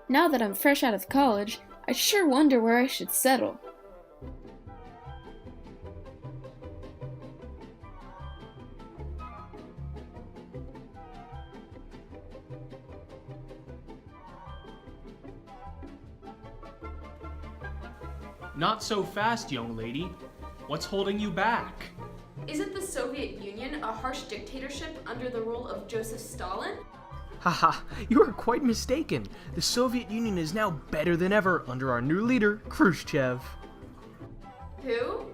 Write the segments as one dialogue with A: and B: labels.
A: Now that I'm fresh out of college, I sure wonder where I should settle.
B: Not so fast, young lady. What's holding you back?
C: Isn't the Soviet Union a harsh dictatorship under the rule of Joseph Stalin?
D: Haha, you are quite mistaken. The Soviet Union is now better than ever under our new leader, Khrushchev.
C: Who?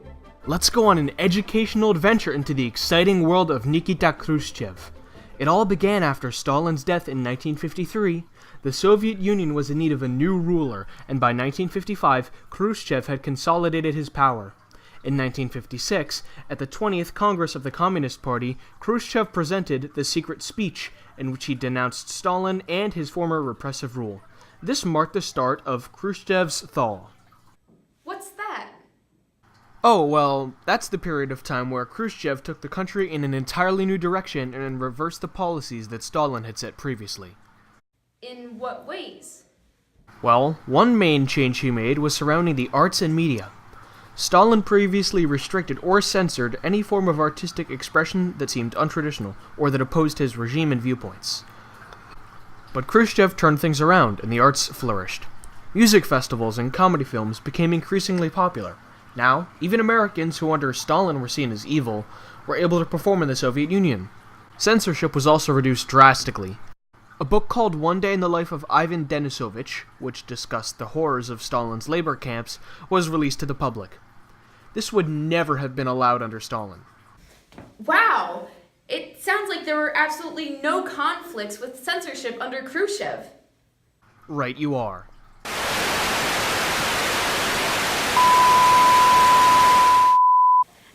D: Let's go on an educational adventure into the exciting world of Nikita Khrushchev. It all began after Stalin's death in 1953. The Soviet Union was in need of a new ruler, and by 1955, Khrushchev had consolidated his power. In 1956, at the 20th Congress of the Communist Party, Khrushchev presented the secret speech in which he denounced Stalin and his former repressive rule. This marked the start of Khrushchev's thaw.
C: What's that?
D: Oh, well, that's the period of time where Khrushchev took the country in an entirely new direction and reversed the policies that Stalin had set previously.
C: In what ways?
D: Well, one main change he made was surrounding the arts and media. Stalin previously restricted or censored any form of artistic expression that seemed untraditional or that opposed his regime and viewpoints. But Khrushchev turned things around and the arts flourished. Music festivals and comedy films became increasingly popular. Now, even Americans who under Stalin were seen as evil were able to perform in the Soviet Union. Censorship was also reduced drastically. A book called One Day in the Life of Ivan Denisovich, which discussed the horrors of Stalin's labor camps, was released to the public. This would never have been allowed under Stalin.
C: Wow! It sounds like there were absolutely no conflicts with censorship under Khrushchev.
D: Right you are.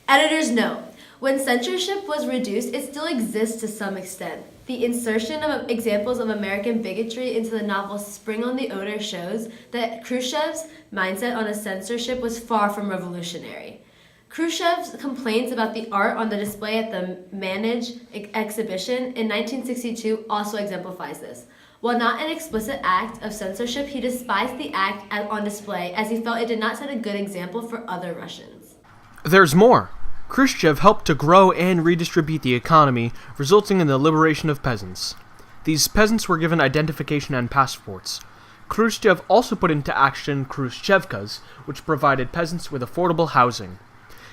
E: Editor's note. When censorship was reduced, it still exists to some extent. The insertion of examples of American bigotry into the novel Spring on the Oder shows that Khrushchev's mindset on censorship was far from revolutionary. Khrushchev's complaints about the art on the display at the Manage exhibition in 1962 also exemplifies this. While not an explicit act of censorship, he despised the act on display as he felt it did not set a good example for other Russians.
D: There's more. Khrushchev helped to grow and redistribute the economy, resulting in the liberation of peasants. These peasants were given identification and passports. Khrushchev also put into action Khrushchevkas, which provided peasants with affordable housing.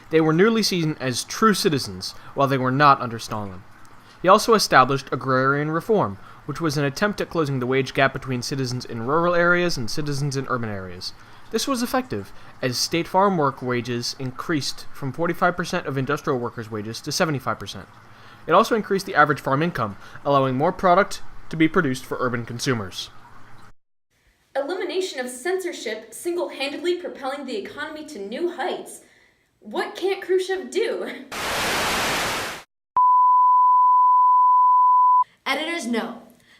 D: They were nearly seen as true citizens, while they were not under Stalin. He also established agrarian reform, which was an attempt at closing the wage gap between citizens in rural areas and citizens in urban areas. This was effective, as state farm work wages increased from 45% of industrial workers' wages to 75%. It also increased the average farm income, allowing more product to be produced for urban consumers.
C: Elimination of censorship single-handedly propelling the economy to new heights. What can't Khrushchev do?
E: Editor's note.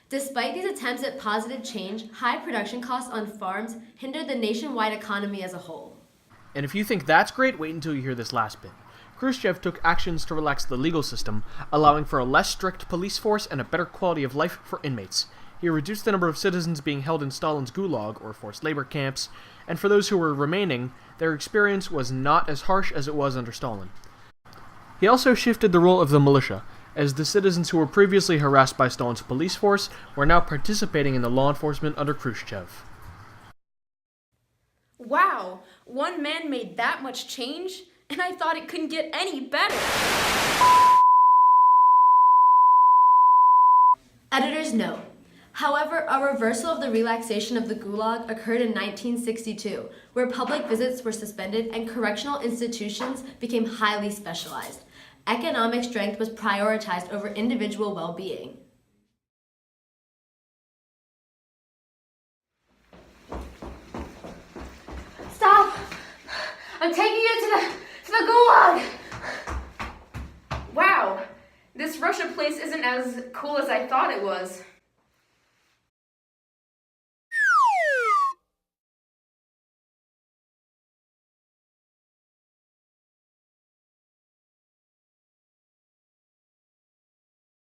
E: Despite these attempts at positive change, high production costs on farms hindered the nationwide economy as a whole.
D: And if you think that's great, wait until you hear this last bit. Khrushchev took actions to relax the legal system, allowing for a less strict police force and a better quality of life for inmates. He reduced the number of citizens being held in Stalin's gulag, or forced labor camps, and for those who were remaining, their experience was not as harsh as it was under Stalin. He also shifted the role of the militia, as the citizens who were previously harassed by Stalin's police force were now participating in the law enforcement under Khrushchev.
C: Wow, one man made that much change, and I thought it couldn't get any better.
E: Editor's note. However, a reversal of the relaxation of the Gulag occurred in 1962, where public visits were suspended and correctional institutions became highly specialized. Economic strength was prioritized over individual well-being.
F: Stop! I'm taking you to the Gulag!
C: Wow, this Russia place isn't as cool as I thought it was.